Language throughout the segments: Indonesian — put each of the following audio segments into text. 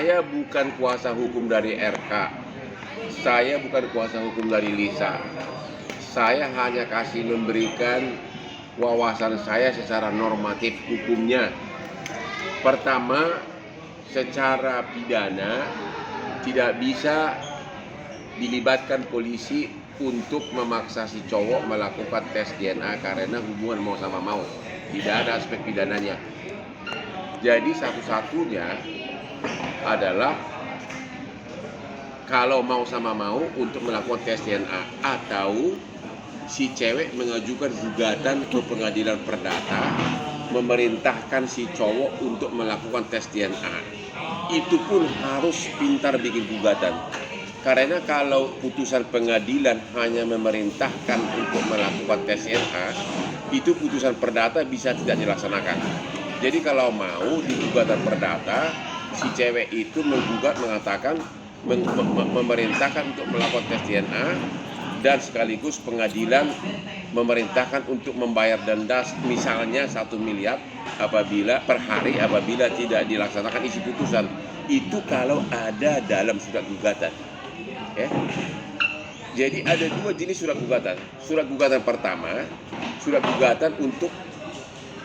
Saya bukan kuasa hukum dari RK. Saya bukan kuasa hukum dari Lisa. Saya hanya memberikan wawasan saya secara normatif hukumnya. Pertama, secara pidana tidak bisa dilibatkan polisi untuk memaksa si cowok melakukan tes DNA karena hubungan mau sama mau. Tidak ada aspek pidananya. Jadi satu-satunya adalah kalau mau sama mau untuk melakukan tes DNA atau si cewek mengajukan gugatan ke pengadilan perdata memerintahkan si cowok untuk melakukan tes DNA. Itu pun harus pintar bikin gugatan. Karena kalau putusan pengadilan hanya memerintahkan untuk melakukan tes DNA, itu putusan perdata bisa tidak dilaksanakan. Jadi kalau mau di gugatan perdata, si cewek itu menggugat mengatakan memerintahkan untuk melakukan tes DNA dan sekaligus pengadilan memerintahkan untuk membayar denda misalnya 1 miliar apabila per hari apabila tidak dilaksanakan isi putusan. Itu kalau ada dalam surat gugatan. Jadi ada 2 jenis surat gugatan. Surat gugatan pertama, surat gugatan untuk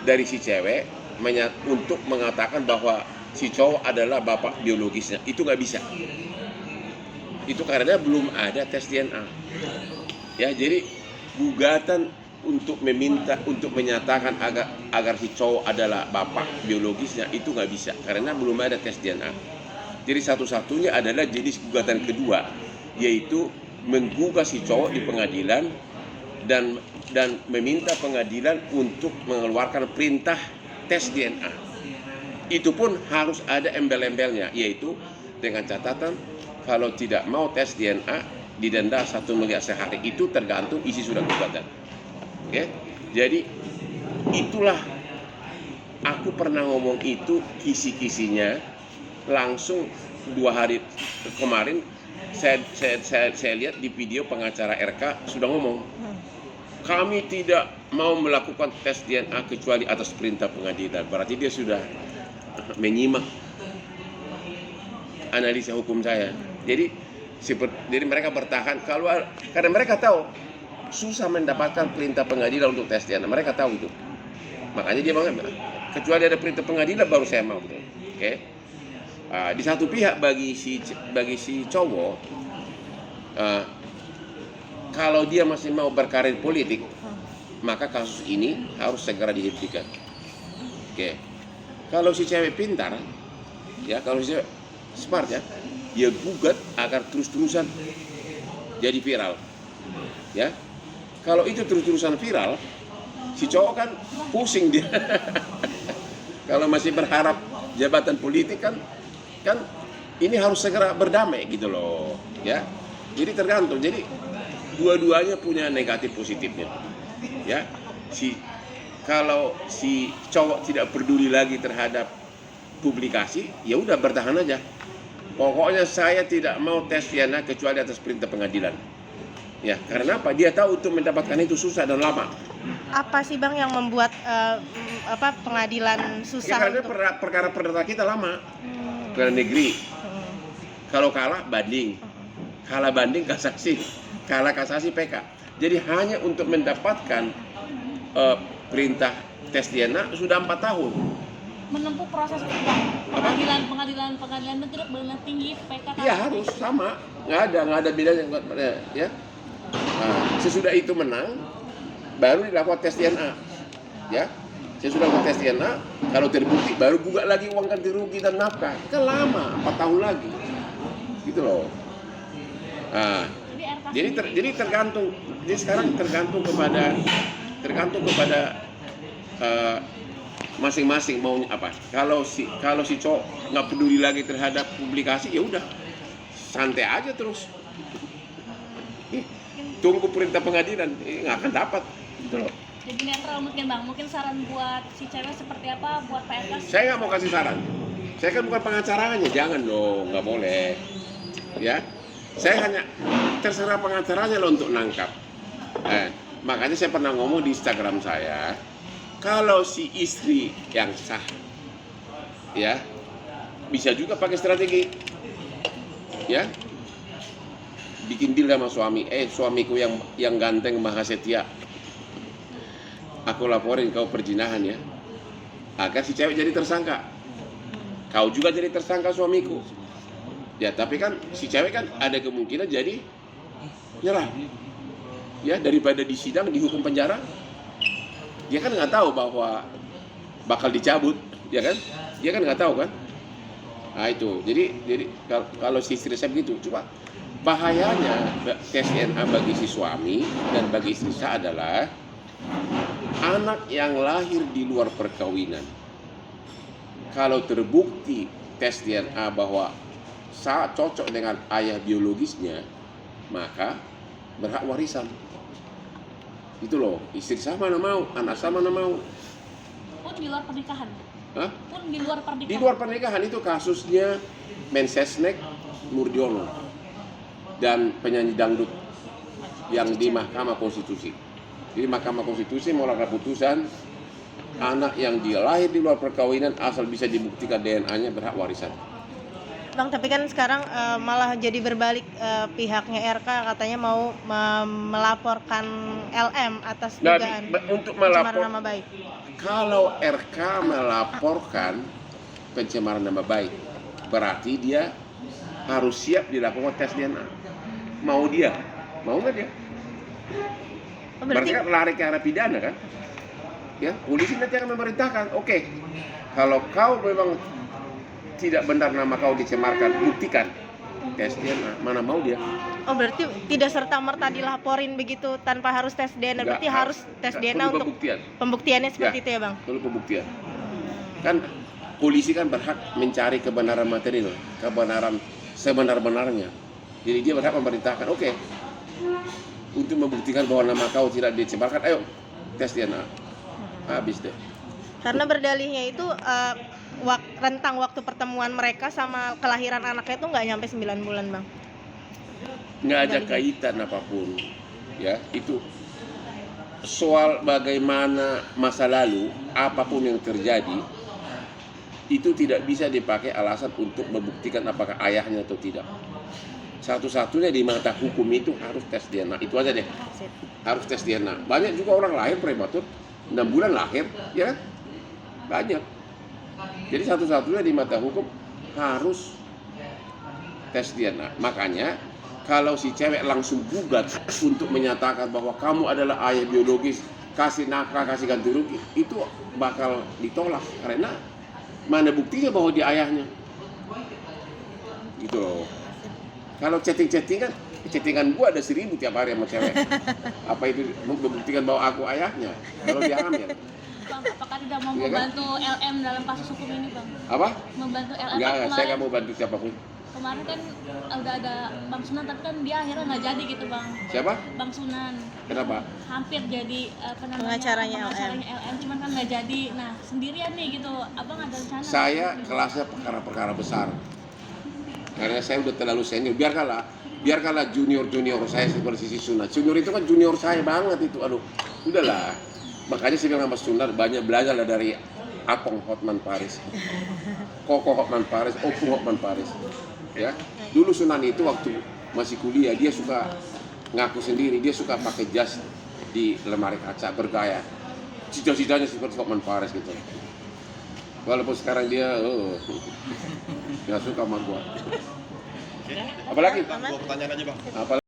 dari si cewek untuk mengatakan bahwa si cowok adalah bapak biologisnya. Itu nggak bisa. Itu karena belum ada tes DNA. Ya, jadi gugatan untuk menyatakan agar si cowok adalah bapak biologisnya itu nggak bisa karena belum ada tes DNA. Jadi satu-satunya adalah jenis gugatan kedua, yaitu menggugat si cowok di pengadilan dan meminta pengadilan untuk mengeluarkan perintah tes DNA. Itu pun harus ada embel-embelnya, yaitu dengan catatan kalau tidak mau tes DNA didenda 1 miliar sehari. Itu tergantung isi surat gugatan. Jadi itulah aku pernah ngomong itu kisi-kisinya langsung 2 hari kemarin saya lihat di video pengacara RK sudah ngomong, kami tidak mau melakukan tes DNA kecuali atas perintah pengadilan. Berarti dia sudah menyimak analisa hukum saya. Jadi mereka bertahan karena mereka tahu susah mendapatkan perintah pengadilan untuk tes DNA. Mereka tahu itu. Makanya dia bilang, kecuali ada perintah pengadilan baru saya mau. Di satu pihak bagi si cowok, kalau dia masih mau berkarir politik, maka kasus ini harus segera dihentikan. Kalau si cewek pintar, kalau si cewek smart dia gugat agar terus-terusan jadi viral. Kalau itu terus-terusan viral, si cowok kan pusing dia. Kalau masih berharap jabatan politik kan ini harus segera berdamai gitu loh. Jadi tergantung. Jadi dua-duanya punya negatif positifnya. Kalau si cowok tidak peduli lagi terhadap publikasi, ya udah bertahan aja. Pokoknya saya tidak mau tes DNA kecuali atas perintah pengadilan. Karena apa? Dia tahu untuk mendapatkan itu susah dan lama. Apa sih Bang yang membuat pengadilan susah? Karena perkara perdata kita lama. Pengadilan negeri. Kalau kalah banding. Kalah banding kasasi. Kalah kasasi PK. Jadi hanya untuk mendapatkan perintah tes DNA sudah 4 tahun. Menempuh proses pengadilan negeri, pengadilan tinggi, PK. Iya harus sama, nggak ada bedanya. Sesudah itu menang, baru dilakukan tes DNA. Sesudah tes DNA, kalau terbukti baru gugat lagi uang ganti rugi dan nafkah. Kan lama, 4 tahun lagi, gitu loh. Jadi tergantung. Jadi sekarang tergantung kepada masing-masing mau apa. Kalau si cowok nggak peduli lagi terhadap publikasi, ya udah santai aja terus. Tunggu perintah pengadilan, nggak akan dapat. Gitu loh. Jadi netral mungkin Bang. Mungkin saran buat si cewek seperti apa buat PRK? Saya nggak mau kasih saran. Saya kan bukan pengacaranya, jangan dong, nggak boleh. Saya hanya terserah pengacaranya loh untuk nangkap. Makanya saya pernah ngomong di Instagram saya, kalau si istri yang sah, bisa juga pakai strategi, ya, bikin deal sama suami. Suamiku yang ganteng maha setia, aku laporin kau perzinahan ya, agar si cewek jadi tersangka. Kau juga jadi tersangka suamiku. Ya, tapi kan si cewek kan ada kemungkinan jadi nyerah. Ya, daripada di sidang dihukum penjara, dia kan nggak tahu bahwa bakal dicabut, ya kan? Dia kan nggak tahu kan? Nah itu, jadi kalau si istri saya begitu, coba bahayanya tes DNA bagi si suami dan bagi istri saya adalah anak yang lahir di luar perkawinan. Kalau terbukti tes DNA bahwa saat cocok dengan ayah biologisnya, maka berhak warisan. Itu loh, istri saya mana mau, anak saya mana mau. Pun di luar pernikahan. Hah? Pun di luar pernikahan. Di luar pernikahan itu kasusnya Mensesnek Murdiono dan penyanyi dangdut yang di Mahkamah Konstitusi. Jadi Mahkamah Konstitusi mengeluarkan putusan anak yang dia lahir di luar perkawinan asal bisa dibuktikan DNA-nya berhak warisan. Bang, tapi kan sekarang malah jadi berbalik, pihaknya RK katanya mau melaporkan LM atas dugaan untuk pencemaran nama baik. Kalau RK melaporkan pencemaran nama baik, berarti dia harus siap dilakukan tes DNA. Mau dia? Mau nggak dia? Berarti kan lari ke arah pidana kan? Ya, polisi nanti akan memerintahkan, oke, kalau kau memang tidak benar nama kau dicemarkan, buktikan tes DNA. Mana mau dia? Oh, berarti tidak serta-merta dilaporin begitu tanpa harus tes DNA. Berarti harus tes DNA untuk pembuktiannya seperti itu ya, Bang? Perlu pembuktian. Kan polisi kan berhak mencari kebenaran material, kebenaran sebenar-benarnya. Jadi dia berhak memerintahkan, oke, untuk membuktikan bahwa nama kau tidak dicemarkan, ayo tes DNA. Habis deh. Karena berdalihnya itu rentang waktu pertemuan mereka sama kelahiran anaknya itu nggak nyampe 9 bulan, Bang. Nggak ada kaitan apapun, ya. Itu soal bagaimana masa lalu, apapun yang terjadi, itu tidak bisa dipakai alasan untuk membuktikan apakah ayahnya atau tidak. Satu-satunya di mata hukum itu harus tes DNA, itu aja deh. Harus tes DNA. Banyak juga orang lahir prematur, 6 bulan lahir, ya kan? Banyak. Jadi satu-satunya di mata hukum harus tes DNA. Makanya kalau si cewek langsung gugat untuk menyatakan bahwa kamu adalah ayah biologis, kasih nafkah, kasih ganti rugi, itu bakal ditolak karena mana buktinya bahwa dia ayahnya. Gitu loh. Kalau chattingan gua ada 1000 tiap hari sama cewek. Apa itu membuktikan bahwa aku ayahnya? Kalau dia hamil. Bang, apakah tidak mau Iya kan? membantu LM dalam kasus hukum ini, Bang? Apa? Membantu LM. Enggak, Kemarin- saya nggak mau bantu siapapun. Kemarin kan udah ada Bang Sunan, tapi kan dia akhirnya nggak jadi gitu, Bang. Siapa? Bang Sunan Kenapa? hampir jadi Pengacaranya LM, cuman kan nggak jadi. Nah, sendirian nih gitu, Abang ada rencana? Saya kelasnya perkara-perkara besar. Karena saya udah terlalu senior. Biarkanlah junior saya seperti si Sunan. Junior itu kan junior saya banget itu. Aduh, udahlah. Makanya saya bilang sama Sunan, banyak belajar lah dari Apong Hotman Paris, Koko Hotman Paris, Opung Hotman Paris. Ya, dulu Sunan itu waktu masih kuliah dia suka ngaku sendiri, dia suka pakai jas di lemari kaca bergaya. Cita-citanya seperti Hotman Paris gitu. Walaupun sekarang dia nggak suka sama gua. Apalagi? Dua pertanyaan aja, Bang. Apalagi?